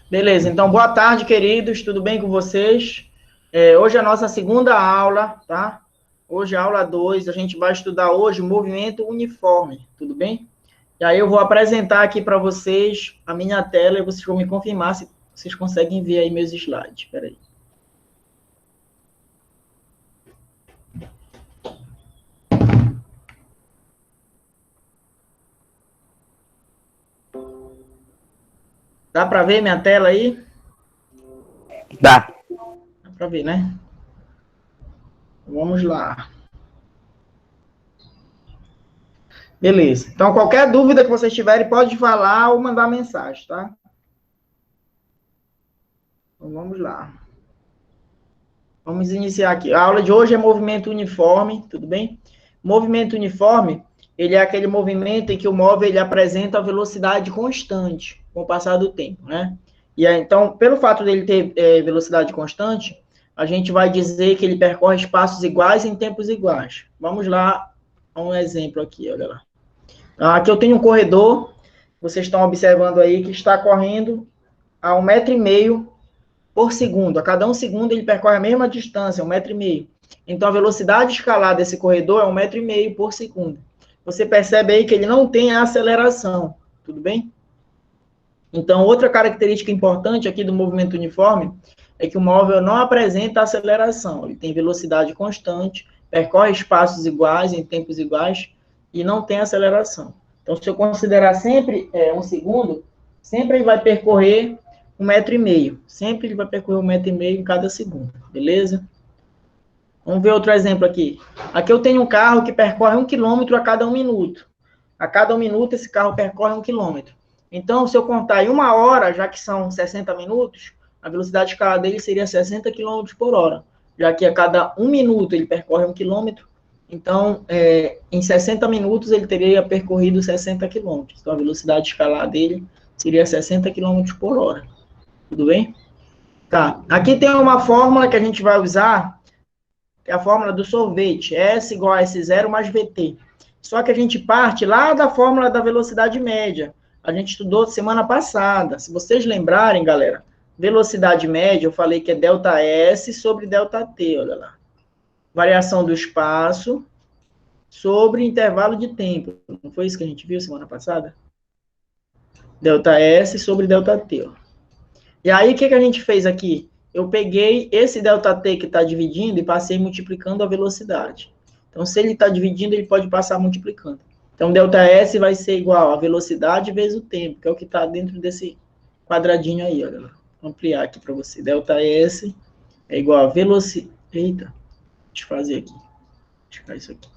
Beleza, então boa tarde, queridos, tudo bem com vocês? Hoje é a nossa segunda aula, tá? Hoje é a aula 2, a gente vai estudar hoje movimento uniforme, tudo bem? E aí eu vou apresentar aqui para vocês a minha tela e vocês vão me confirmar se vocês conseguem ver aí meus slides. Espera aí. Dá para ver minha tela aí? Dá. Dá para ver, né? Vamos lá. Beleza. Então, qualquer dúvida que vocês tiverem, pode falar ou mandar mensagem, tá? Então, vamos lá. Vamos iniciar aqui. A aula de hoje é movimento uniforme, tudo bem? Movimento uniforme, ele é aquele movimento em que o móvel ele apresenta a velocidade constante com o passar do tempo, né? E aí, então, pelo fato dele ter velocidade constante, a gente vai dizer que ele percorre espaços iguais em tempos iguais. Vamos lá a um exemplo aqui, olha lá. Aqui eu tenho um corredor, vocês estão observando aí, que está correndo a 1,5 m por segundo. A cada 1 segundo ele percorre a mesma distância, 1,5 m. Então a velocidade escalar desse corredor é 1,5 m por segundo. Você percebe aí que ele não tem aceleração, tudo bem? Então outra característica importante aqui do movimento uniforme é que o móvel não apresenta aceleração. Ele tem velocidade constante, percorre espaços iguais, em tempos iguais, e não tem aceleração. Então, se eu considerar sempre 1 segundo, sempre ele vai percorrer 1,5 m. Sempre ele vai percorrer 1,5 m em cada segundo, beleza? Vamos ver outro exemplo aqui. Aqui eu tenho um carro que percorre 1 km a cada 1 minuto. A cada 1 minuto esse carro percorre 1 km. Então, se eu contar em 1 hora, já que são 60 minutos, a velocidade de escala dele seria 60 km por hora. Já que a cada 1 minuto ele percorre 1 km, então, em 60 minutos ele teria percorrido 60 km. Então, a velocidade de escala dele seria 60 km por hora. Tudo bem? Tá. Aqui tem uma fórmula que a gente vai usar, que é a fórmula do sorvete, S igual a S0 mais VT. Só que a gente parte lá da fórmula da velocidade média. A gente estudou semana passada. Se vocês lembrarem, galera, velocidade média, eu falei que é ΔS sobre ΔT, olha lá. Variação do espaço sobre intervalo de tempo. Não foi isso que a gente viu semana passada? ΔS sobre ΔT, ó. E aí, o que a gente fez aqui? Eu peguei esse ΔT que está dividindo e passei multiplicando a velocidade. Então, se ele está dividindo, ele pode passar multiplicando. Então, ΔS vai ser igual a velocidade vezes o tempo, que é o que está dentro desse quadradinho aí, olha lá. Vou ampliar aqui para você. ΔS é igual a velocidade... Eita, deixa eu fazer aqui. Deixa eu tirar isso aqui.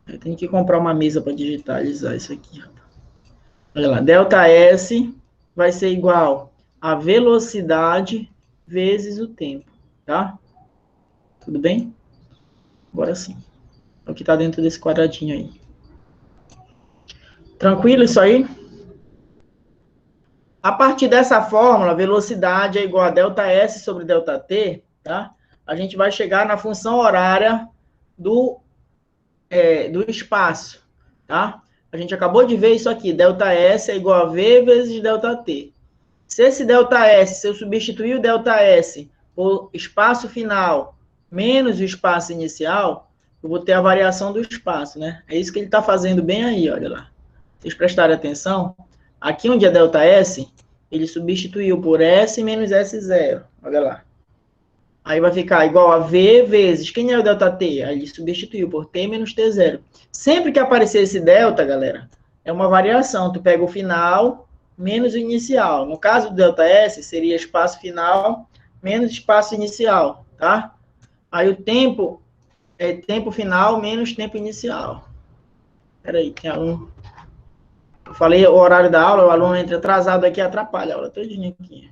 Eu tenho que comprar uma mesa para digitalizar isso aqui. Olha lá, ΔS vai ser igual a velocidade vezes o tempo, tá? Tudo bem? Agora sim. É o que está dentro desse quadradinho aí. Tranquilo isso aí? A partir dessa fórmula, velocidade é igual a ΔS sobre ΔT, tá? A gente vai chegar na função horária do espaço, tá? A gente acabou de ver isso aqui, ΔS é igual a V vezes ΔT. Se esse ΔS, se eu substituir o ΔS por espaço final menos o espaço inicial, eu vou ter a variação do espaço, né? É isso que ele está fazendo bem aí, olha lá. Vocês prestarem atenção, aqui onde é ΔS, ele substituiu por S menos S0, olha lá. Aí vai ficar igual a V vezes, quem é o ΔT? Aí ele substituiu por T menos T0. Sempre que aparecer esse delta, galera, é uma variação. Tu pega o final menos o inicial. No caso do ΔS, seria espaço final menos espaço inicial, tá? Aí o tempo é tempo final menos tempo inicial. Peraí, tem aluno... Eu falei o horário da aula, o aluno entra atrasado aqui, atrapalha a aula todinha aqui.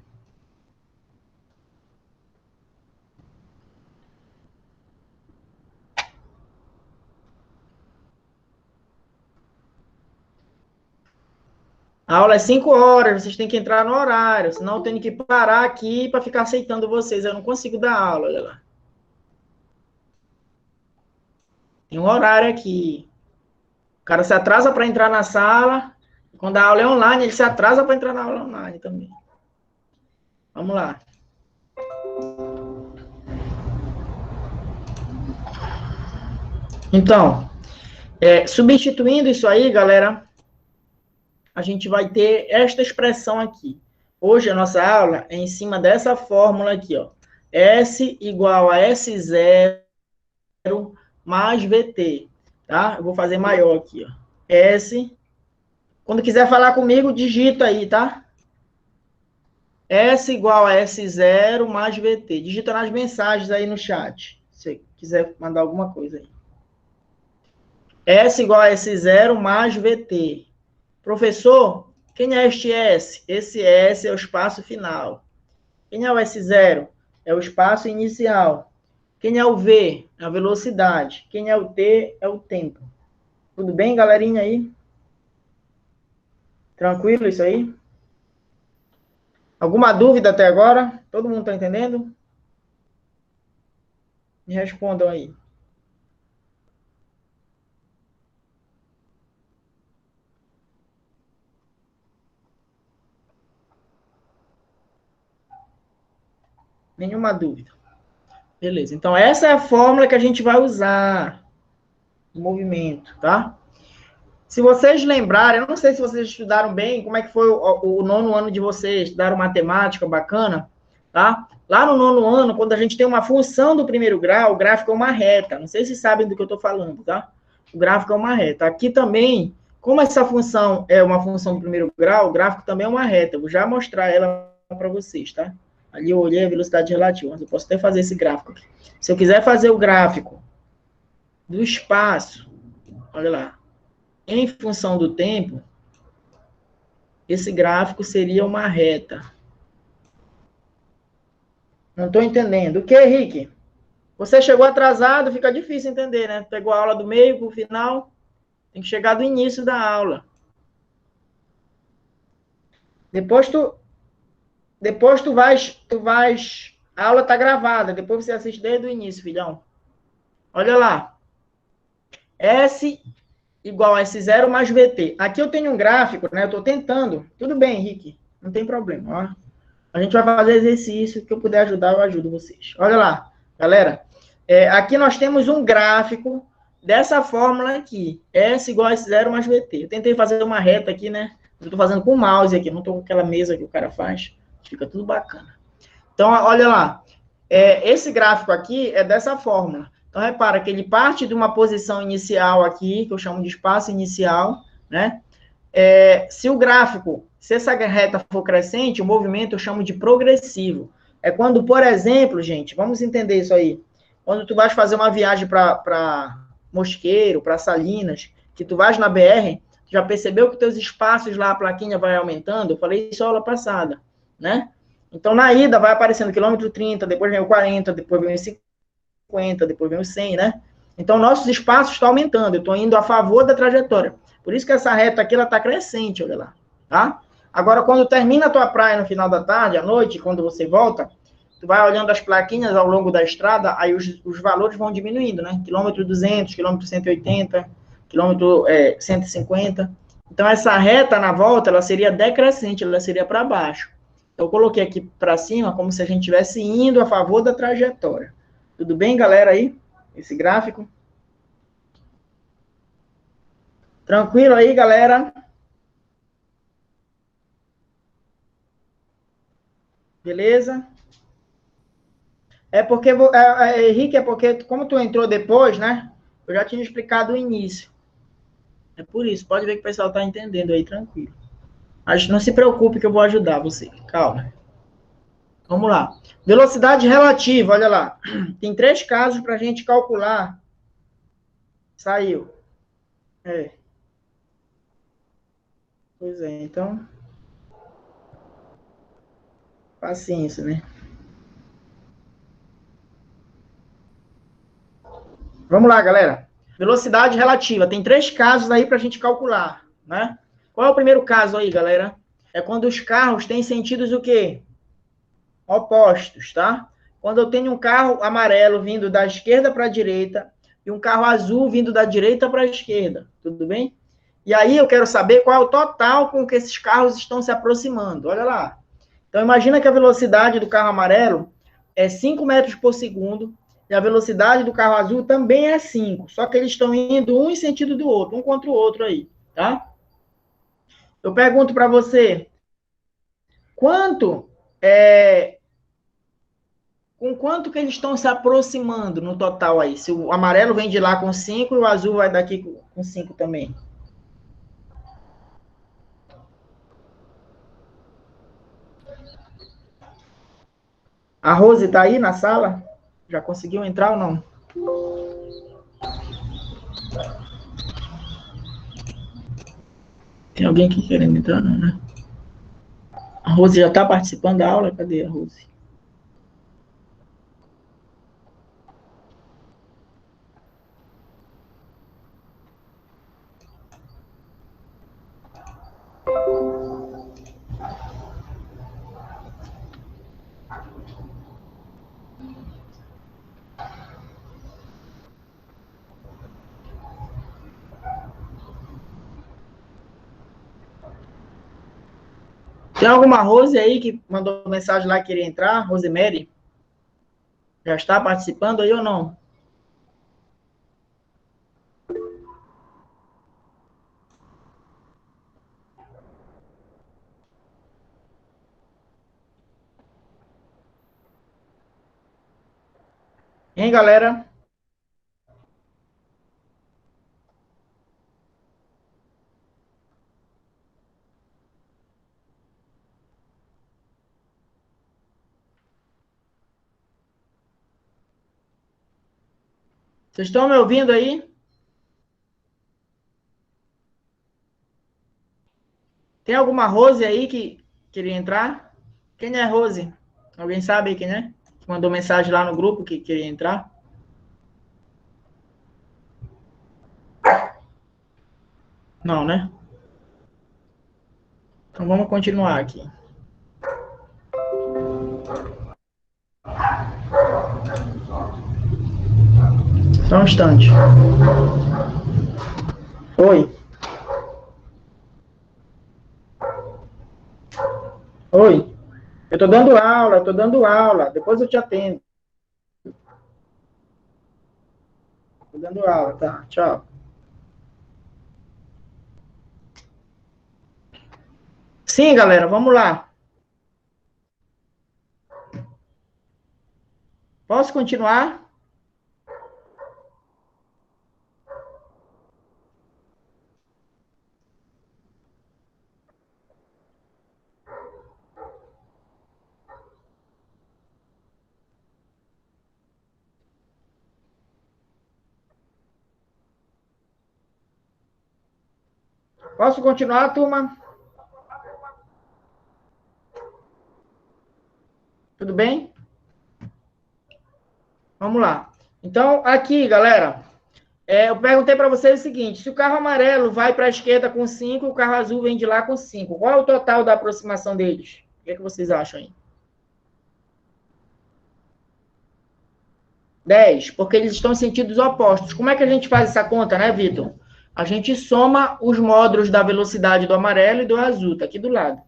A aula é 5 horas, vocês têm que entrar no horário, senão eu tenho que parar aqui para ficar aceitando vocês. Eu não consigo dar aula, olha lá. Tem um horário aqui. O cara se atrasa para entrar na sala. Quando a aula é online, ele se atrasa para entrar na aula online também. Vamos lá. Então, substituindo isso aí, galera, a gente vai ter esta expressão aqui. Hoje a nossa aula é em cima dessa fórmula aqui, ó. S igual a S0 mais VT, tá? Eu vou fazer maior aqui, ó. S. Quando quiser falar comigo, digita aí, tá? S igual a S0 mais VT. Digita nas mensagens aí no chat, se você quiser mandar alguma coisa aí. S igual a S0 mais VT. Professor, quem é este S? Esse S é o espaço final. Quem é o S0? É o espaço inicial. Quem é o V? É a velocidade. Quem é o T? É o tempo. Tudo bem, galerinha aí? Tranquilo isso aí? Alguma dúvida até agora? Todo mundo está entendendo? Me respondam aí. Nenhuma dúvida. Beleza. Então, essa é a fórmula que a gente vai usar no movimento, tá? Se vocês lembrarem, eu não sei se vocês estudaram bem, como é que foi o nono ano de vocês, estudaram matemática, bacana, tá? Lá no nono ano, quando a gente tem uma função do primeiro grau, o gráfico é uma reta. Não sei se sabem do que eu estou falando, tá? O gráfico é uma reta. Aqui também, como essa função é uma função do primeiro grau, o gráfico também é uma reta. Eu vou já mostrar ela para vocês, tá? Ali eu olhei a velocidade relativa, mas eu posso até fazer esse gráfico aqui. Se eu quiser fazer o gráfico do espaço, olha lá, em função do tempo, esse gráfico seria uma reta. Não estou entendendo. O que, Henrique? Você chegou atrasado, fica difícil entender, né? Pegou a aula do meio para o final, tem que chegar do início da aula. Depois tu vais, a aula está gravada, depois você assiste desde o início, filhão. Olha lá. S igual a S0 mais VT. Aqui eu tenho um gráfico, né? Eu estou tentando. Tudo bem, Henrique, não tem problema. Ó. A gente vai fazer exercício, que eu puder ajudar, eu ajudo vocês. Olha lá, galera. Aqui nós temos um gráfico dessa fórmula aqui. S igual a S0 mais VT. Eu tentei fazer uma reta aqui, né? Eu estou fazendo com o mouse aqui, não estou com aquela mesa que o cara faz. Fica tudo bacana. Então, olha lá. Esse gráfico aqui é dessa fórmula. Então, repara que ele parte de uma posição inicial aqui, que eu chamo de espaço inicial, né? Se o gráfico, se essa reta for crescente, o movimento eu chamo de progressivo. É quando, por exemplo, gente, vamos entender isso aí. Quando tu vais fazer uma viagem para Mosqueiro, para Salinas, que tu vais na BR, já percebeu que teus espaços lá, a plaquinha vai aumentando? Eu falei isso na aula passada, né? Então, na ida, vai aparecendo quilômetro 30, depois vem o 40, depois vem o 50, depois vem o 100, né? Então, nossos espaços estão aumentando. Eu estou indo a favor da trajetória. Por isso que essa reta aqui, ela está crescente, olha lá, tá? Agora, quando termina a tua praia no final da tarde, à noite, quando você volta, tu vai olhando as plaquinhas ao longo da estrada, aí os valores vão diminuindo, né? Quilômetro 200, quilômetro 180, quilômetro 150. Então, essa reta na volta, ela seria decrescente, ela seria para baixo. Então, eu coloquei aqui para cima, como se a gente estivesse indo a favor da trajetória. Tudo bem, galera, aí? Esse gráfico? Tranquilo aí, galera? Beleza? Henrique, é porque, como tu entrou depois, né? Eu já tinha explicado o início. É por isso, pode ver que o pessoal tá entendendo aí, tranquilo. Mas não se preocupe que eu vou ajudar você. Calma. Vamos lá. Velocidade relativa, olha lá. Tem 3 casos para a gente calcular. Saiu. Pois é, então... Paciência, né? Vamos lá, galera. Velocidade relativa. Tem 3 casos aí para a gente calcular, né? Qual é o primeiro caso aí, galera? É quando os carros têm sentidos o quê? Opostos, tá? Quando eu tenho um carro amarelo vindo da esquerda para a direita e um carro azul vindo da direita para a esquerda, tudo bem? E aí eu quero saber qual é o total com que esses carros estão se aproximando. Olha lá. Então, imagina que a velocidade do carro amarelo é 5 metros por segundo, e a velocidade do carro azul também é 5, só que eles estão indo um em sentido do outro, um contra o outro aí, tá? Eu pergunto para você, quanto com quanto que eles estão se aproximando no total aí? Se o amarelo vem de lá com 5 e o azul vai daqui com 5 também. A Rose está aí na sala? Já conseguiu entrar ou não? Tem alguém aqui querendo entrar, não, né? A Rose já está participando da aula? Cadê a Rose? Tem alguma Rose aí que mandou mensagem lá que queria entrar? Rosemary? Já está participando aí ou não? Hein, galera? Vocês estão me ouvindo aí? Tem alguma Rose aí que queria entrar? Quem é Rose? Alguém sabe aí quem é? Que mandou mensagem lá no grupo que queria entrar? Não, né? Então vamos continuar aqui. Só um instante. Oi. Oi. Eu tô dando aula. Depois eu te atendo. Tô dando aula, tá? Tchau. Sim, galera, vamos lá. Posso continuar? Posso continuar, turma? Tudo bem? Vamos lá. Então, aqui, galera, eu perguntei para vocês o seguinte: se o carro amarelo vai para a esquerda com 5, o carro azul vem de lá com 5. Qual é o total da aproximação deles? O que vocês acham aí? 10, porque eles estão em sentidos opostos. Como é que a gente faz essa conta, né, Vitor? A gente soma os módulos da velocidade do amarelo e do azul, tá aqui do lado.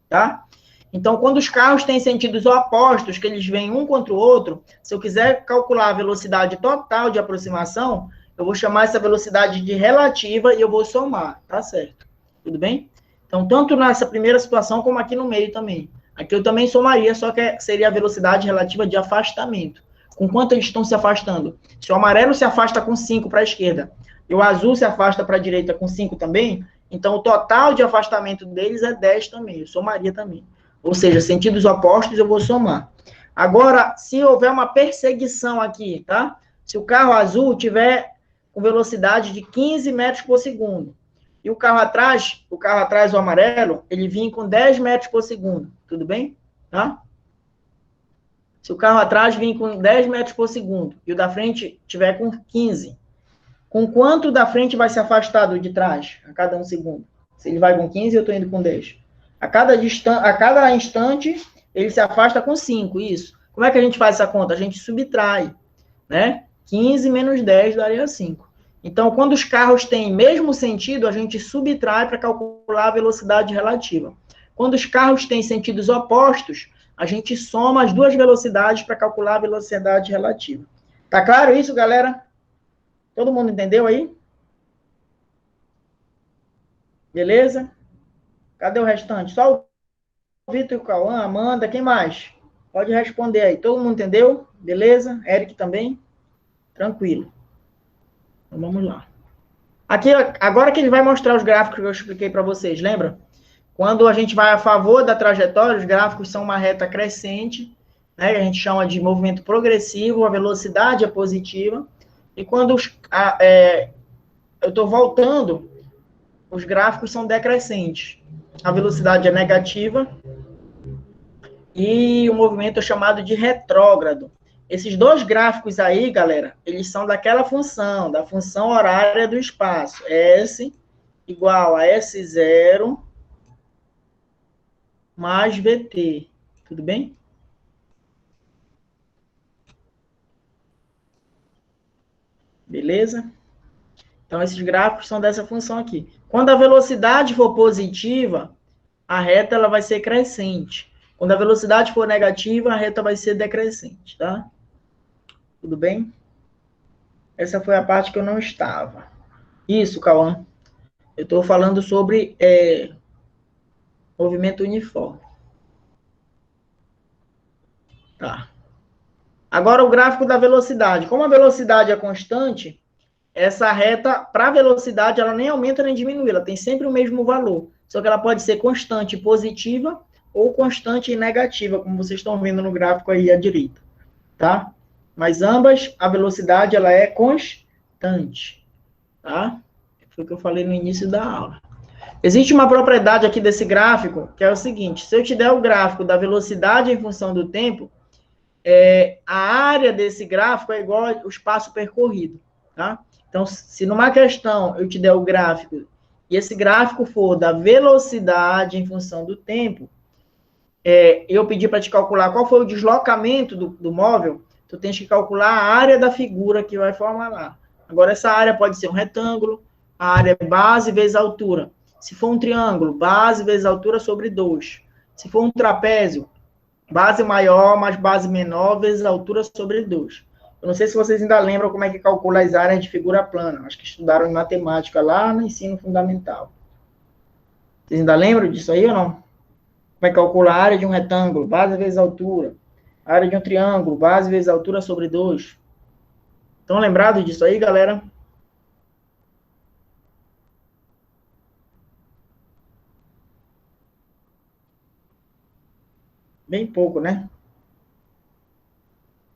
Tá? Então, quando os carros têm sentidos opostos, que eles vêm um contra o outro, se eu quiser calcular a velocidade total de aproximação, eu vou chamar essa velocidade de relativa e eu vou somar, tá certo? Tudo bem? Então, tanto nessa primeira situação, como aqui no meio também. Aqui eu também somaria, só que seria a velocidade relativa de afastamento. Com quanto eles estão se afastando? Se o amarelo se afasta com 5 para a esquerda e o azul se afasta para a direita com 5 também, então o total de afastamento deles é 10 também, eu somaria também. Ou seja, sentidos opostos eu vou somar. Agora, se houver uma perseguição aqui, tá? Se o carro azul tiver com velocidade de 15 metros por segundo, e o carro atrás, o amarelo, ele vinha com 10 metros por segundo, tudo bem? Tá? Se o carro atrás vir com 10 metros por segundo e o da frente tiver com 15, com quanto da frente vai se afastar do de trás a cada um segundo? Se ele vai com 15, eu estou indo com 10. A cada instante, ele se afasta com 5, isso. Como é que a gente faz essa conta? A gente subtrai, né? 15 menos 10 daria 5. Então, quando os carros têm mesmo sentido, a gente subtrai para calcular a velocidade relativa. Quando os carros têm sentidos opostos, a gente soma as duas velocidades para calcular a velocidade relativa. Tá claro isso, galera? Todo mundo entendeu aí? Beleza? Cadê o restante? Só o Vitor e o Cauã, Amanda, quem mais? Pode responder aí. Todo mundo entendeu? Beleza? Eric também? Tranquilo. Então vamos lá. Aqui, agora que ele vai mostrar os gráficos que eu expliquei para vocês, lembra? Quando a gente vai a favor da trajetória, os gráficos são uma reta crescente, né, que a gente chama de movimento progressivo, a velocidade é positiva, e quando eu estou voltando, os gráficos são decrescentes. A velocidade é negativa, e o movimento é chamado de retrógrado. Esses dois gráficos aí, galera, eles são daquela função, da função horária do espaço. S igual a S0 mais VT. Tudo bem? Beleza? Então, esses gráficos são dessa função aqui. Quando a velocidade for positiva, a reta ela vai ser crescente. Quando a velocidade for negativa, a reta vai ser decrescente, tá? Tudo bem? Essa foi a parte que eu não estava. Isso, Cauã. Eu estou falando sobre movimento uniforme. Tá. Agora o gráfico da velocidade. Como a velocidade é constante, essa reta, para a velocidade, ela nem aumenta nem diminui, ela tem sempre o mesmo valor. Só que ela pode ser constante positiva ou constante negativa, como vocês estão vendo no gráfico aí à direita. Tá? Mas ambas, a velocidade, ela é constante. Tá? Foi o que eu falei no início da aula. Existe uma propriedade aqui desse gráfico, que é o seguinte: se eu te der o gráfico da velocidade em função do tempo, a área desse gráfico é igual ao espaço percorrido, tá? Então, se numa questão eu te der o gráfico, e esse gráfico for da velocidade em função do tempo, eu pedi para te calcular qual foi o deslocamento do móvel, tu tens que calcular a área da figura que vai formar lá. Agora, essa área pode ser um retângulo, a área é base vezes altura. Se for um triângulo, base vezes altura sobre 2. Se for um trapézio, base maior mais base menor vezes altura sobre 2. Eu não sei se vocês ainda lembram como é que calcula as áreas de figura plana. Acho que estudaram em matemática lá no ensino fundamental. Vocês ainda lembram disso aí ou não? Como é que calcula a área de um retângulo? Base vezes altura. A área de um triângulo, base vezes altura sobre 2. Estão lembrados disso aí, galera? Bem pouco, né?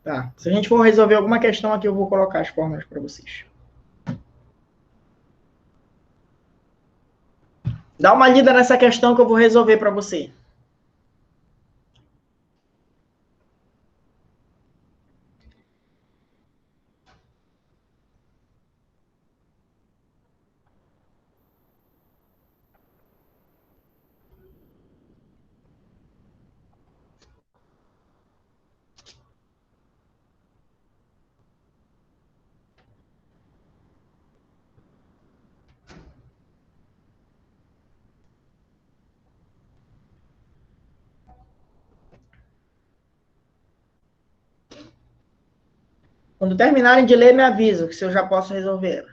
Tá. Se a gente for resolver alguma questão aqui, eu vou colocar as fórmulas para vocês. Dá uma lida nessa questão que eu vou resolver para você. Quando terminarem de ler, me avisam, que se eu já posso resolver.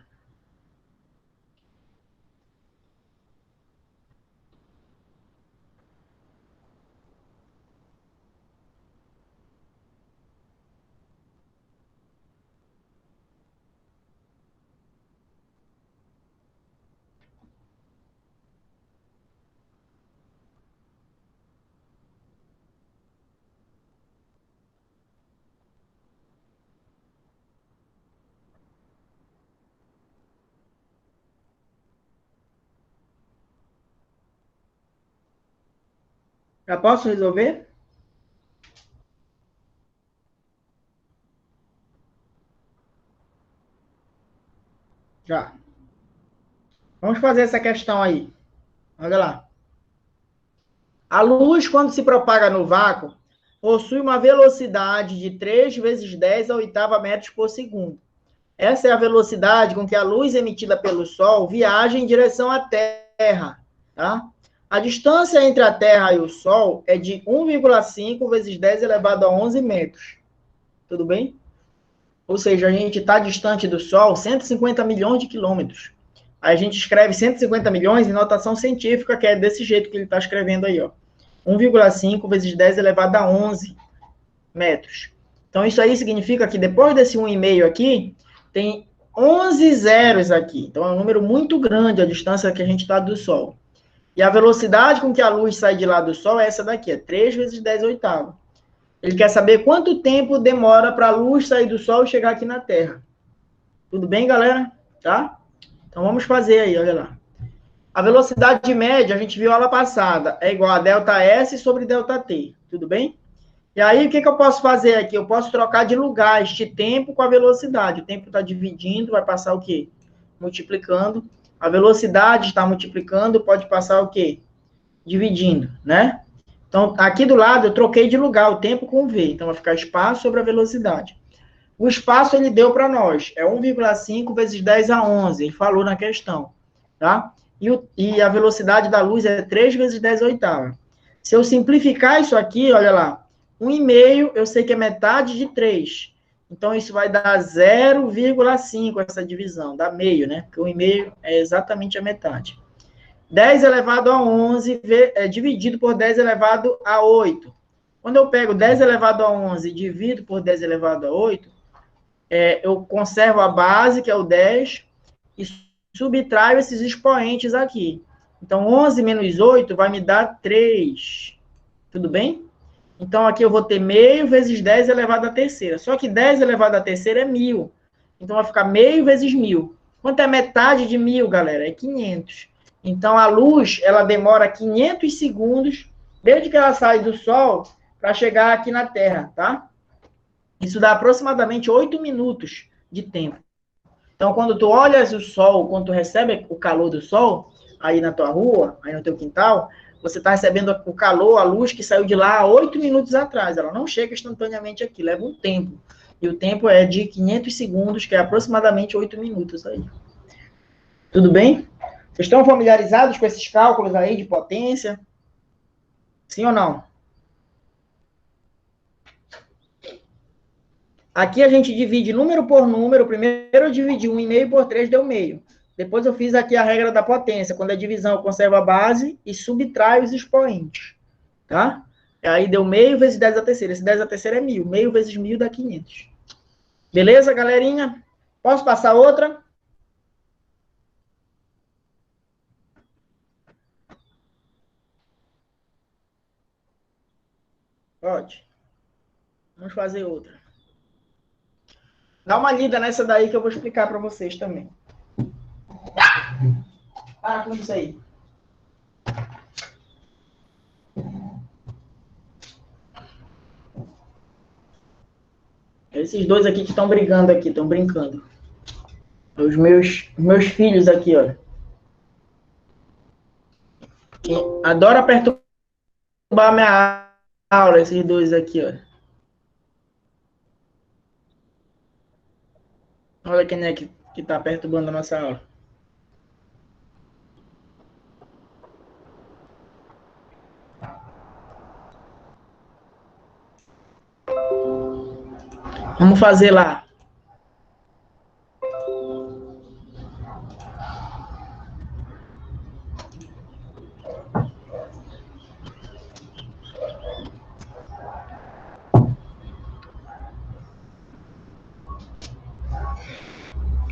Já posso resolver? Já. Vamos fazer essa questão aí. Olha lá. A luz, quando se propaga no vácuo, possui uma velocidade de 3 vezes 10 a oitava metros por segundo. Essa é a velocidade com que a luz emitida pelo Sol viaja em direção à Terra. Tá? A distância entre a Terra e o Sol é de 1,5 vezes 10 elevado a 11 metros. Tudo bem? Ou seja, a gente está distante do Sol 150 milhões de quilômetros. Aí a gente escreve 150 milhões em notação científica, que é desse jeito que ele está escrevendo aí, ó. 1,5 vezes 10 elevado a 11 metros. Então, isso aí significa que depois desse 1,5 aqui, tem 11 zeros aqui. Então, é um número muito grande a distância que a gente está do Sol. E a velocidade com que a luz sai de lá do Sol é essa daqui, é 3 vezes 10 oitavos. Ele quer saber quanto tempo demora para a luz sair do Sol e chegar aqui na Terra. Tudo bem, galera? Tá? Então, vamos fazer aí, olha lá. A velocidade média, a gente viu aula passada, é igual a ΔS sobre ΔT. Tudo bem? E aí, o que eu posso fazer aqui? Eu posso trocar de lugar este tempo com a velocidade. O tempo está dividindo, vai passar o quê? Multiplicando. A velocidade está multiplicando, pode passar o quê? Dividindo, né? Então, aqui do lado, eu troquei de lugar o tempo com o V. Então, vai ficar espaço sobre a velocidade. O espaço, ele deu para nós. É 1,5 vezes 10 a 11. Ele falou na questão, tá? E a velocidade da luz é 3 vezes 10 oitavos. Se eu simplificar isso aqui, olha lá. 1,5, eu sei que é metade de 3. Então, isso vai dar 0,5 essa divisão. Dá meio, né? Porque 1,5 é exatamente a metade. 10 elevado a 11 dividido por 10 elevado a 8. Quando eu pego 10 elevado a 11 e divido por 10 elevado a 8, eu conservo a base, que é o 10, e subtraio esses expoentes aqui. Então, 11 menos 8 vai me dar 3. Tudo bem? Então, aqui eu vou ter meio vezes 10 elevado à terceira. Só que 10 elevado à terceira é 1.000. Então, vai ficar meio vezes 1.000. Quanto é metade de 1.000, galera? É 500. Então, a luz, ela demora 500 segundos, desde que ela sai do Sol, para chegar aqui na Terra, tá? Isso dá aproximadamente 8 minutos de tempo. Então, quando tu olhas o Sol, quando tu recebe o calor do Sol, aí na tua rua, aí no teu quintal, você está recebendo o calor, a luz que saiu de lá há 8 minutos atrás. Ela não chega instantaneamente aqui, leva um tempo. E o tempo é de 500 segundos, que é aproximadamente 8 minutos aí. Tudo bem? Vocês estão familiarizados com esses cálculos aí de potência? Sim ou não? Aqui a gente divide número por número. Primeiro eu dividi 1,5 por 3, deu meio. Depois eu fiz aqui a regra da potência. Quando é divisão, eu conservo a base e subtraio os expoentes. Tá? Aí deu meio vezes 10 a terceira. Esse 10 a terceira é 1.000. Meio vezes 1.000 dá 500. Beleza, galerinha? Posso passar outra? Pode. Vamos fazer outra. Dá uma lida nessa daí que eu vou explicar para vocês também. Para com isso aí. Esses dois aqui que estão brigando aqui, estão brincando. Os meus filhos aqui, olha. Que adora perturbar minha aula, esses dois aqui, olha. Olha quem é que tá perturbando a nossa aula. Vamos fazer lá.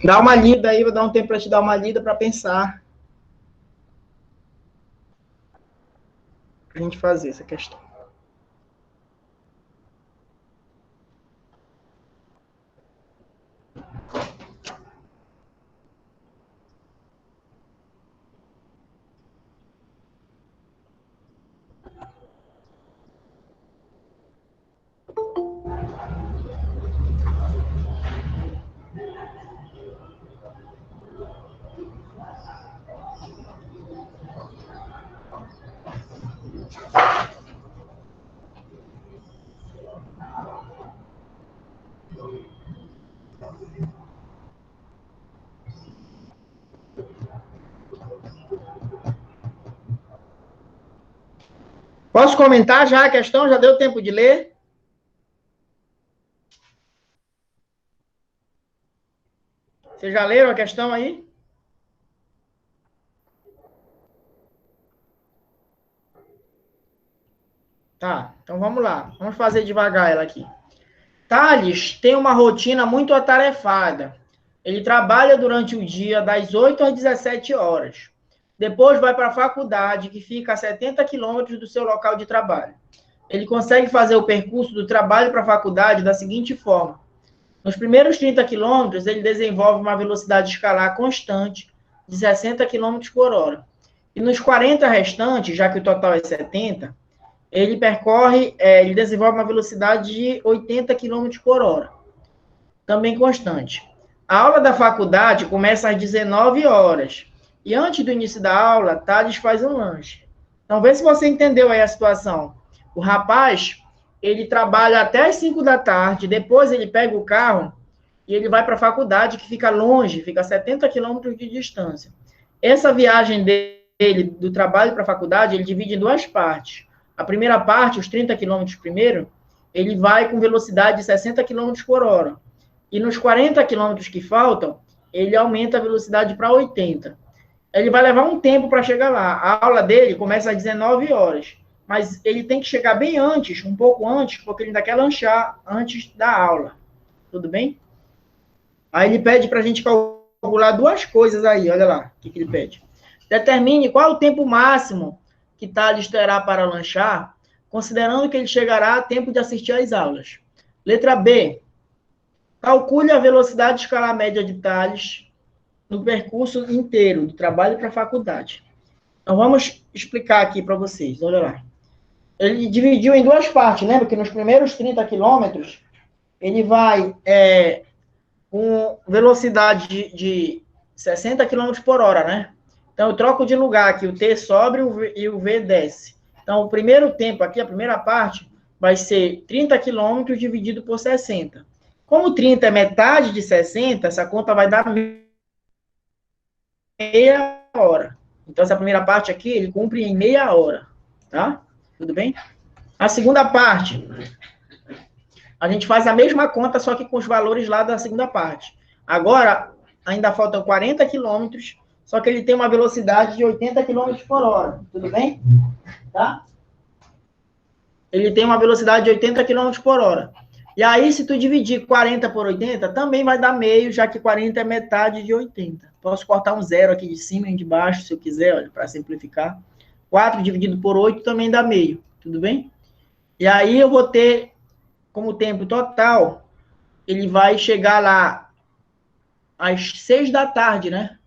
Dá uma lida aí, vou dar um tempo para te dar uma lida para pensar. Pra gente fazer essa questão. Posso comentar já a questão? Já deu tempo de ler? Vocês já leram a questão aí? Tá, então vamos lá. Vamos fazer devagar ela aqui. Thales tem uma rotina muito atarefada. Ele trabalha durante o dia das 8 às 17 horas. Depois vai para a faculdade, que fica a 70 quilômetros do seu local de trabalho. Ele consegue fazer o percurso do trabalho para a faculdade da seguinte forma. Nos primeiros 30 quilômetros, ele desenvolve uma velocidade escalar constante de 60 quilômetros por hora. E nos 40 restantes, já que o total é 70, ele desenvolve uma velocidade de 80 quilômetros por hora, também constante. A aula da faculdade começa às 19 horas. E antes do início da aula, Thales faz um lanche. Então, vê se você entendeu aí a situação. O rapaz, ele trabalha até as 5 da tarde, depois ele pega o carro e ele vai para a faculdade, que fica longe, fica a 70 quilômetros de distância. Essa viagem dele, do trabalho para a faculdade, ele divide em duas partes. A primeira parte, os 30 quilômetros primeiro, ele vai com velocidade de 60 quilômetros por hora. E nos 40 quilômetros que faltam, ele aumenta a velocidade para 80. Ele vai levar um tempo para chegar lá. A aula dele começa às 19 horas. Mas ele tem que chegar bem antes, um pouco antes, porque ele ainda quer lanchar antes da aula. Tudo bem? Aí ele pede para a gente calcular duas coisas aí. Olha lá o que ele pede. Determine qual é o tempo máximo que Thales terá para lanchar, considerando que ele chegará a tempo de assistir às aulas. Letra B. Calcule a velocidade escalar média de Thales no percurso inteiro, do trabalho para a faculdade. Então, vamos explicar aqui para vocês. Olha lá. Ele dividiu em duas partes. Lembra que nos primeiros 30 quilômetros, ele vai com velocidade de 60 quilômetros por hora, né? Então, eu troco de lugar aqui. O T sobe e o V desce. Então, o primeiro tempo aqui, a primeira parte, vai ser 30 quilômetros dividido por 60. Como 30 é metade de 60, essa conta vai dar meia hora. Então, essa primeira parte aqui, ele cumpre em meia hora. Tá? Tudo bem? A segunda parte, a gente faz a mesma conta, só que com os valores lá da segunda parte. Agora, ainda faltam 40 quilômetros, só que ele tem uma velocidade de 80 quilômetros por hora. Tudo bem? Tá? Ele tem uma velocidade de 80 quilômetros por hora. E aí, se tu dividir 40 por 80, também vai dar meio, já que 40 é metade de 80. Posso cortar um zero aqui de cima e de baixo, se eu quiser, olha, para simplificar. 4 dividido por 8 também dá meio. Tudo bem? E aí eu vou ter, como tempo total, ele vai chegar lá às 6 da tarde, né?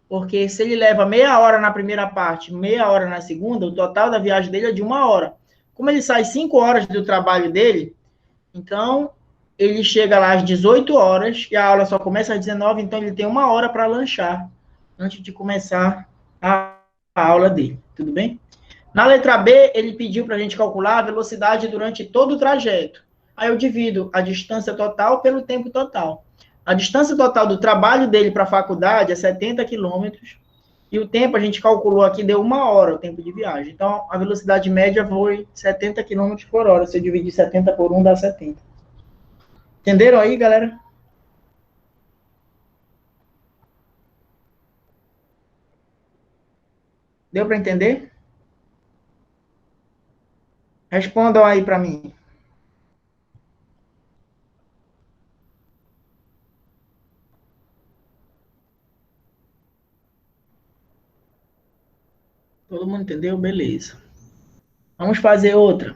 Porque se ele leva meia hora na primeira parte, meia hora na segunda, o total da viagem dele é de 1 hora. Como ele sai 5 horas do trabalho dele, então ele chega lá às 18 horas e a aula só começa às 19, então ele tem 1 hora para lanchar antes de começar a aula dele. Tudo bem? Na letra B, ele pediu para a gente calcular a velocidade durante todo o trajeto. Aí eu divido a distância total pelo tempo total. A distância total do trabalho dele para a faculdade é 70 quilômetros, e o tempo a gente calculou aqui, deu 1 hora o tempo de viagem. Então, a velocidade média foi 70 quilômetros por hora. Se eu dividir 70 por 1, dá 70. Entenderam aí, galera? Deu para entender? Respondam aí para mim. Todo mundo entendeu? Beleza. Vamos fazer outra.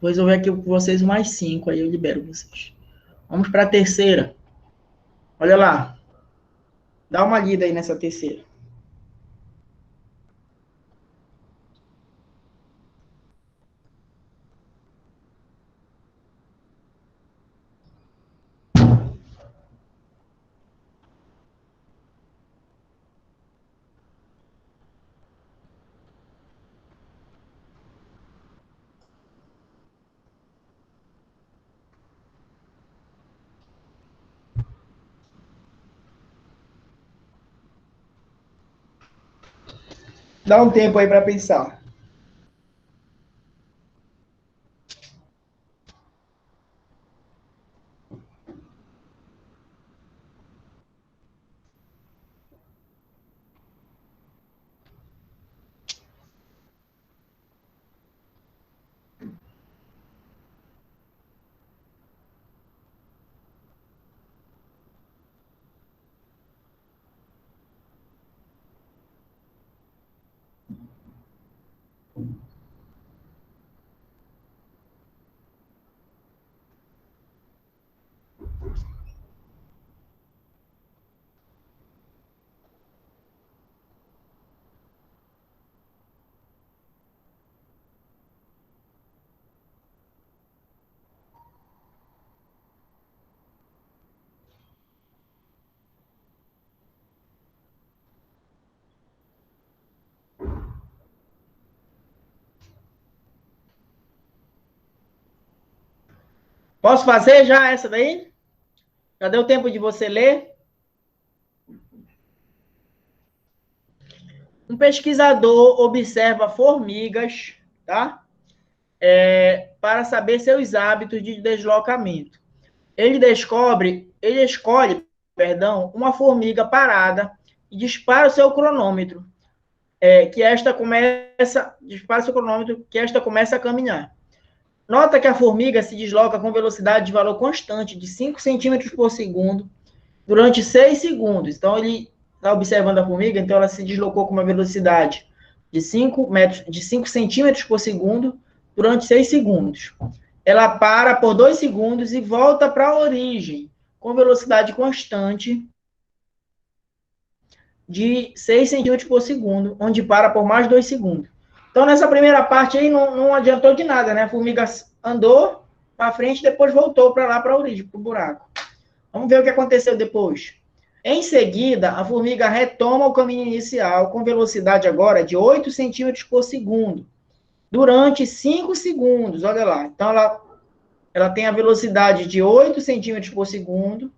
Vou resolver aqui com vocês mais 5, aí eu libero vocês. Vamos para a terceira. Olha lá. Dá uma lida aí nessa terceira. Dá um tempo aí para pensar. Posso fazer já essa daí? Já deu tempo de você ler? Um pesquisador observa formigas, tá? Para saber seus hábitos de deslocamento. Ele escolhe, perdão, uma formiga parada e dispara o seu cronômetro, dispara o seu cronômetro, que esta começa a caminhar. Nota que a formiga se desloca com velocidade de valor constante de 5 centímetros por segundo durante 6 segundos. Então, ele está observando a formiga, então ela se deslocou com uma velocidade de 5 centímetros por segundo durante 6 segundos. Ela para por 2 segundos e volta para a origem, com velocidade constante de 6 centímetros por segundo, onde para por mais 2 segundos. Então, nessa primeira parte aí, não adiantou de nada, né? A formiga andou para frente, depois voltou para lá, para a origem, para o buraco. Vamos ver o que aconteceu depois. Em seguida, a formiga retoma o caminho inicial, com velocidade agora de 8 centímetros por segundo, durante 5 segundos. Olha lá. Então, ela tem a velocidade de 8 centímetros por segundo,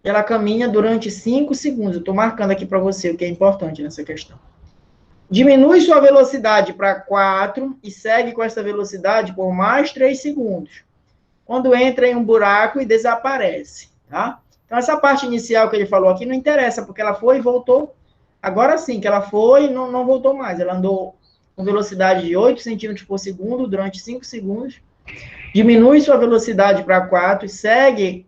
e ela caminha durante 5 segundos. Eu estou marcando aqui para você o que é importante nessa questão. Diminui sua velocidade para 4 e segue com essa velocidade por mais 3 segundos, quando entra em um buraco e desaparece, tá? Então, essa parte inicial que ele falou aqui não interessa, porque ela foi e voltou. Agora sim, que ela foi e não voltou mais. Ela andou com velocidade de 8 centímetros por segundo durante 5 segundos, diminui sua velocidade para 4 e segue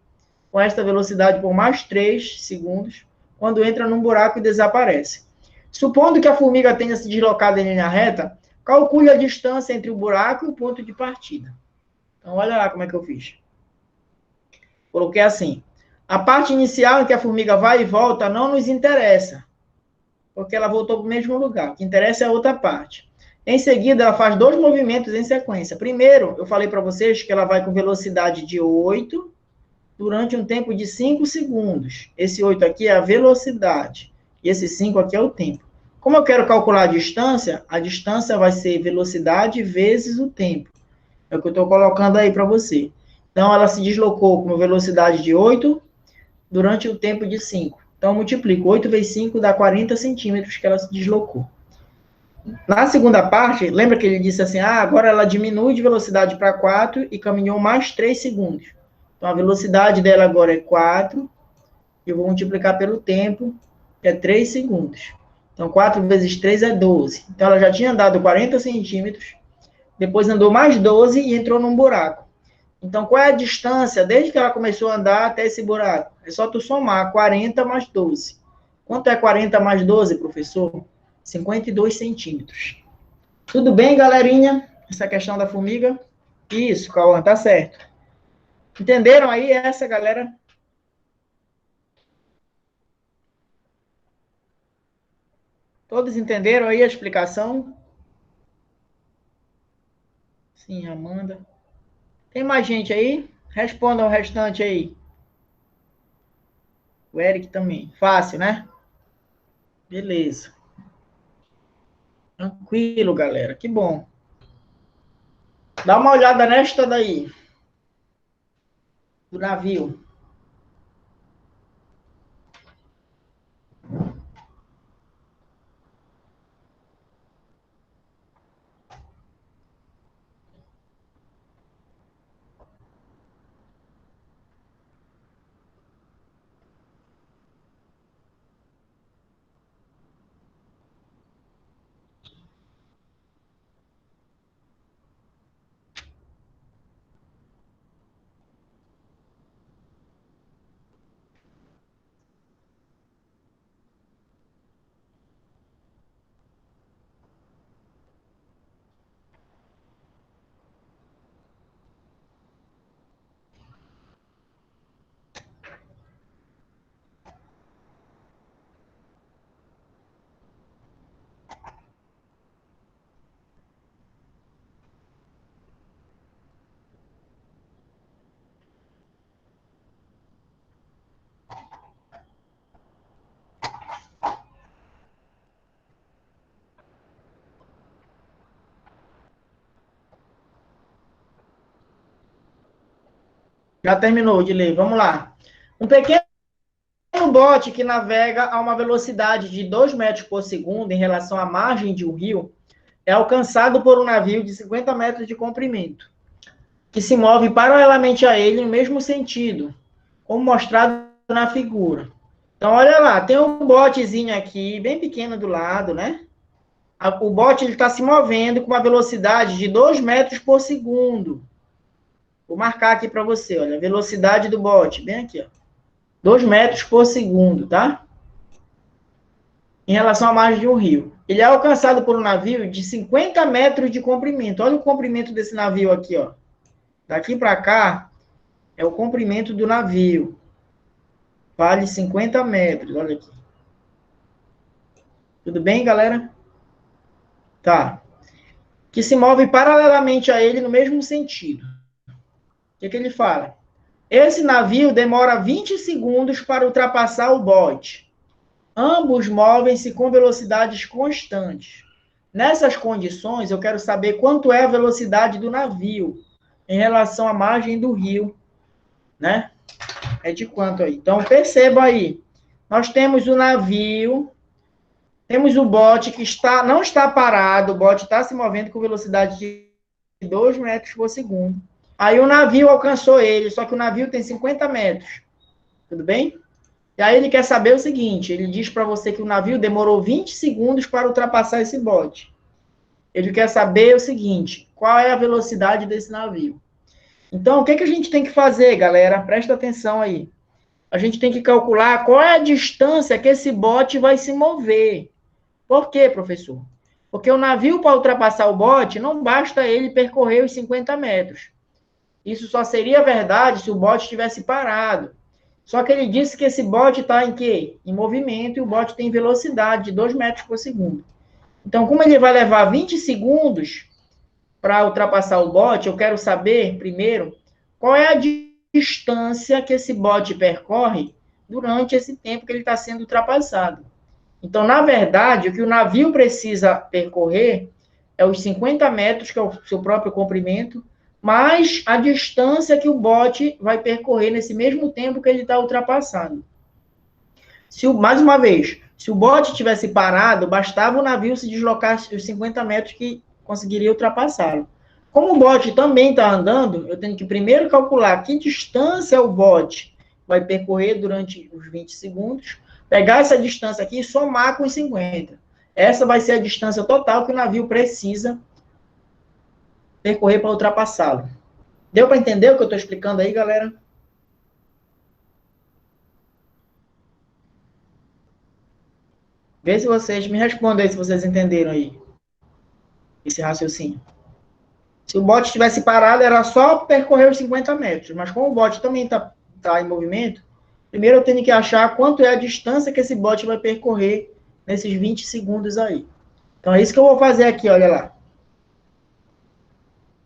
com esta velocidade por mais 3 segundos, quando entra num buraco e desaparece. Supondo que a formiga tenha se deslocado em linha reta, calcule a distância entre o buraco e o ponto de partida. Então, olha lá como é que eu fiz. Coloquei assim. A parte inicial em que a formiga vai e volta não nos interessa, porque ela voltou para o mesmo lugar. O que interessa é a outra parte. Em seguida, ela faz 2 movimentos em sequência. Primeiro, eu falei para vocês que ela vai com velocidade de 8 durante um tempo de 5 segundos. Esse 8 aqui é a velocidade. E esse 5 aqui é o tempo. Como eu quero calcular a distância vai ser velocidade vezes o tempo. É o que eu estou colocando aí para você. Então, ela se deslocou com uma velocidade de 8 durante o tempo de 5. Então, multiplico. 8 vezes 5 dá 40 centímetros que ela se deslocou. Na segunda parte, lembra que ele disse assim, agora ela diminui de velocidade para 4 e caminhou mais 3 segundos. Então, a velocidade dela agora é 4, e eu vou multiplicar pelo tempo, que é 3 segundos. Então, 4 vezes 3 é 12. Então, ela já tinha andado 40 centímetros, depois andou mais 12 e entrou num buraco. Então, qual é a distância desde que ela começou a andar até esse buraco? É só tu somar 40 mais 12. Quanto é 40 mais 12, professor? 52 centímetros. Tudo bem, galerinha? Essa questão da formiga? Isso, Cauã, tá certo. Entenderam aí essa, galera? Todos entenderam aí a explicação? Sim, Amanda. Tem mais gente aí? Responda o restante aí. O Eric também. Fácil, né? Beleza. Tranquilo, galera. Que bom. Dá uma olhada nesta daí, do navio. Já terminou de ler, vamos lá. Um pequeno bote que navega a uma velocidade de 2 metros por segundo em relação à margem de um rio é alcançado por um navio de 50 metros de comprimento, que se move paralelamente a ele no mesmo sentido, como mostrado na figura. Então, olha lá, tem um botezinho aqui, bem pequeno do lado, né? O bote está se movendo com uma velocidade de 2 metros por segundo. Vou marcar aqui para você, olha, a velocidade do bote, bem aqui, ó. 2 metros por segundo, tá? Em relação à margem de um rio. Ele é alcançado por um navio de 50 metros de comprimento. Olha o comprimento desse navio aqui, ó. Daqui para cá é o comprimento do navio. Vale 50 metros, olha aqui. Tudo bem, galera? Tá. Que se move paralelamente a ele no mesmo sentido. O que ele fala? Esse navio demora 20 segundos para ultrapassar o bote. Ambos movem-se com velocidades constantes. Nessas condições, eu quero saber quanto é a velocidade do navio em relação à margem do rio, né? É de quanto aí? Então, perceba aí. Nós temos o navio, temos o bote que não está parado, o bote está se movendo com velocidade de 2 metros por segundo. Aí o navio alcançou ele, só que o navio tem 50 metros. Tudo bem? E aí ele quer saber o seguinte, ele diz para você que o navio demorou 20 segundos para ultrapassar esse bote. Ele quer saber o seguinte, qual é a velocidade desse navio? Então, o que a gente tem que fazer, galera? Presta atenção aí. A gente tem que calcular qual é a distância que esse bote vai se mover. Por quê, professor? Porque o navio, para ultrapassar o bote, não basta ele percorrer os 50 metros. Isso só seria verdade se o bote estivesse parado. Só que ele disse que esse bote está em quê? Em movimento, e o bote tem velocidade de 2 metros por segundo. Então, como ele vai levar 20 segundos para ultrapassar o bote, eu quero saber, primeiro, qual é a distância que esse bote percorre durante esse tempo que ele está sendo ultrapassado. Então, na verdade, o que o navio precisa percorrer é os 50 metros, que é o seu próprio comprimento, mais a distância que o bote vai percorrer nesse mesmo tempo que ele está ultrapassando. Mais uma vez, se o bote tivesse parado, bastava o navio se deslocar os 50 metros que conseguiria ultrapassá-lo. Como o bote também está andando, eu tenho que primeiro calcular que distância o bote vai percorrer durante os 20 segundos, pegar essa distância aqui e somar com os 50. Essa vai ser a distância total que o navio precisa percorrer para ultrapassá-lo. Deu para entender o que eu estou explicando aí, galera? Vê se vocês me respondem aí, se vocês entenderam aí esse raciocínio. Se o bote estivesse parado, era só percorrer os 50 metros. Mas como o bote também está em movimento, primeiro eu tenho que achar quanto é a distância que esse bote vai percorrer nesses 20 segundos aí. Então é isso que eu vou fazer aqui, olha lá.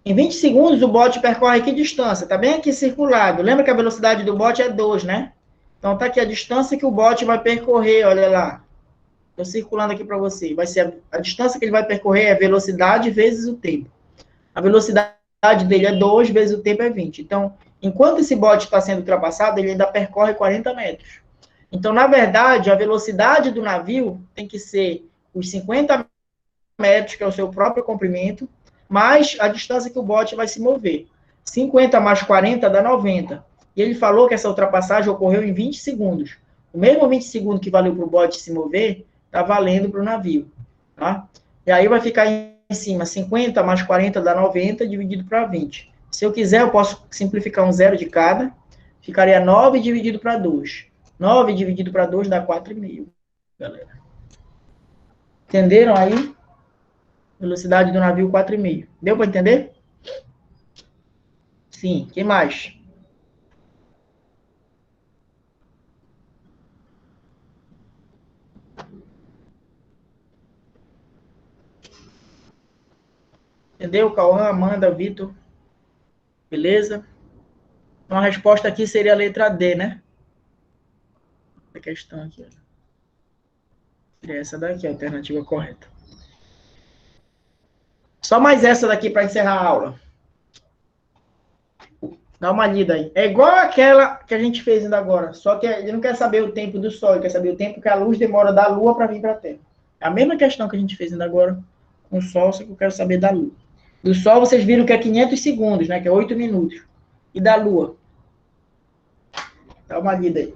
Em 20 segundos, o bote percorre que distância? Está bem aqui circulado. Lembra que a velocidade do bote é 2, né? Então está aqui a distância que o bote vai percorrer, olha lá. Estou circulando aqui para você. Vai ser a distância que ele vai percorrer é a velocidade vezes o tempo. A velocidade dele é 2 vezes o tempo é 20. Então, enquanto esse bote está sendo ultrapassado, ele ainda percorre 40 metros. Então, na verdade, a velocidade do navio tem que ser os 50 metros, que é o seu próprio comprimento, mais a distância que o bote vai se mover. 50 mais 40 dá 90. E ele falou que essa ultrapassagem ocorreu em 20 segundos. O mesmo 20 segundos que valeu para o bote se mover, está valendo para o navio. Tá? E aí vai ficar em cima, 50 mais 40 dá 90, dividido para 20. Se eu quiser, eu posso simplificar um zero de cada. Ficaria 9 dividido para 2. 9 dividido para 2 dá 4,5, galera. Entenderam aí? Velocidade do navio 4,5. Deu para entender? Sim. Quem mais? Entendeu? Cauã, Amanda, Vitor. Beleza? Então a resposta aqui seria a letra D, né? A questão aqui. Seria essa daqui, a alternativa correta. Só mais essa daqui para encerrar a aula. Dá uma lida aí. É igual aquela que a gente fez ainda agora, só que ele não quer saber o tempo do Sol, ele quer saber o tempo que a luz demora da Lua para vir para a Terra. É a mesma questão que a gente fez ainda agora com o Sol, só que eu quero saber da Lua. Do Sol, vocês viram que é 500 segundos, né? Que é 8 minutos. E da Lua? Dá uma lida aí.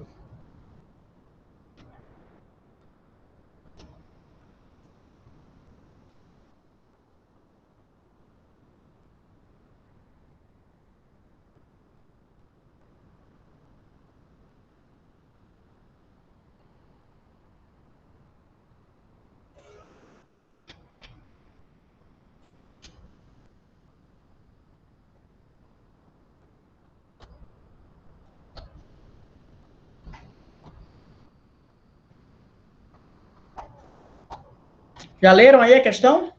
Já leram aí a questão?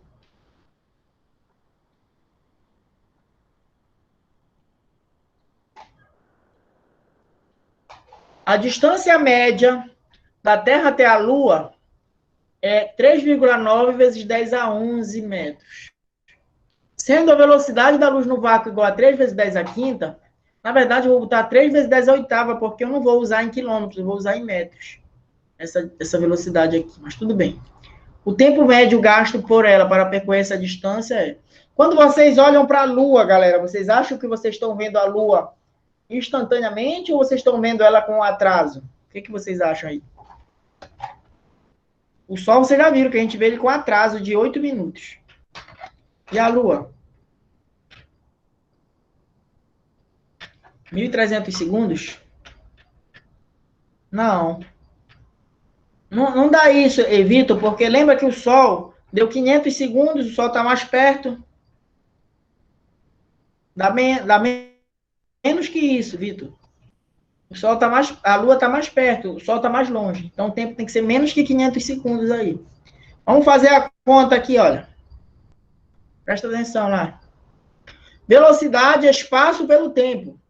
A distância média da Terra até a Lua é 3,9 vezes 10 a 11 metros. Sendo a velocidade da luz no vácuo igual a 3 vezes 10 a quinta, na verdade eu vou botar 3 vezes 10 a oitava, porque eu não vou usar em quilômetros, eu vou usar em metros. Essa velocidade aqui, mas tudo bem. O tempo médio gasto por ela para percorrer essa distância é... Quando vocês olham para a Lua, galera, vocês acham que vocês estão vendo a Lua instantaneamente ou vocês estão vendo ela com atraso? O que vocês acham aí? O Sol, vocês já viram que a gente vê ele com atraso de 8 minutos. E a Lua? 1.300 segundos? Não. Não dá isso, Vitor, porque lembra que o Sol deu 500 segundos, o Sol está mais perto. Dá menos que isso, Vitor. O Sol tá mais, a Lua está mais perto, o Sol está mais longe. Então o tempo tem que ser menos que 500 segundos aí. Vamos fazer a conta aqui, olha. Presta atenção lá. Velocidade é espaço pelo tempo.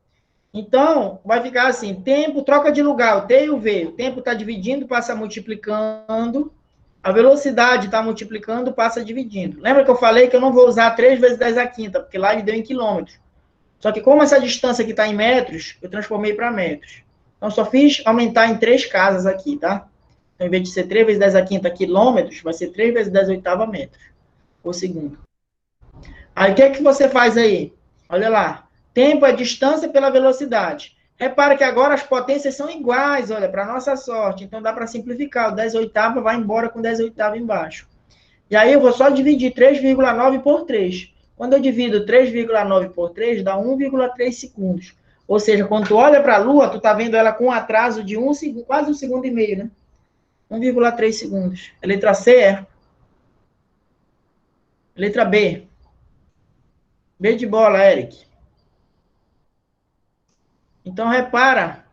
Então, vai ficar assim, tempo, troca de lugar, o T e o V. O tempo está dividindo, passa multiplicando. A velocidade está multiplicando, passa dividindo. Lembra que eu falei que eu não vou usar 3 vezes 10 a quinta, porque lá ele deu em quilômetros. Só que como essa distância aqui está em metros, eu transformei para metros. Então, só fiz aumentar em 3 casas aqui, tá? Então, em vez de ser 3 vezes 10 a quinta quilômetros, vai ser 3 vezes 10 a oitava metros por segundo. Aí, o que é que você faz aí? Olha lá. Tempo é distância pela velocidade. Repara que agora as potências são iguais, olha, para nossa sorte. Então, dá para simplificar. O 10 oitava vai embora com 10 oitava embaixo. E aí, eu vou só dividir 3,9 por 3. Quando eu divido 3,9 por 3, dá 1,3 segundos. Ou seja, quando tu olha para a Lua, tu tá vendo ela com um atraso de 1 segundo, quase 1,5 segundo, né? 1,3 segundos. A letra C é. Letra B. B de bola, Eric. Então, repara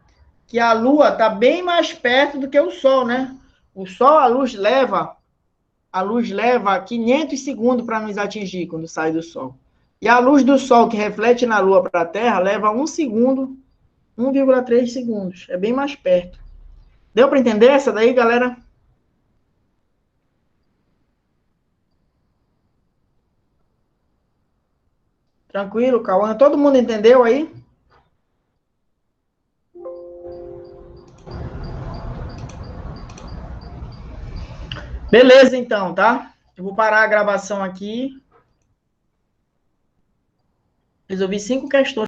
que a Lua está bem mais perto do que o Sol, né? O Sol, a luz leva 500 segundos para nos atingir quando sai do Sol. E a luz do Sol que reflete na Lua para a Terra leva 1 segundo, 1,3 segundos. É bem mais perto. Deu para entender essa daí, galera? Tranquilo, Cauã? Todo mundo entendeu aí? Beleza, então, tá? Eu vou parar a gravação aqui. Resolvi 5 questões.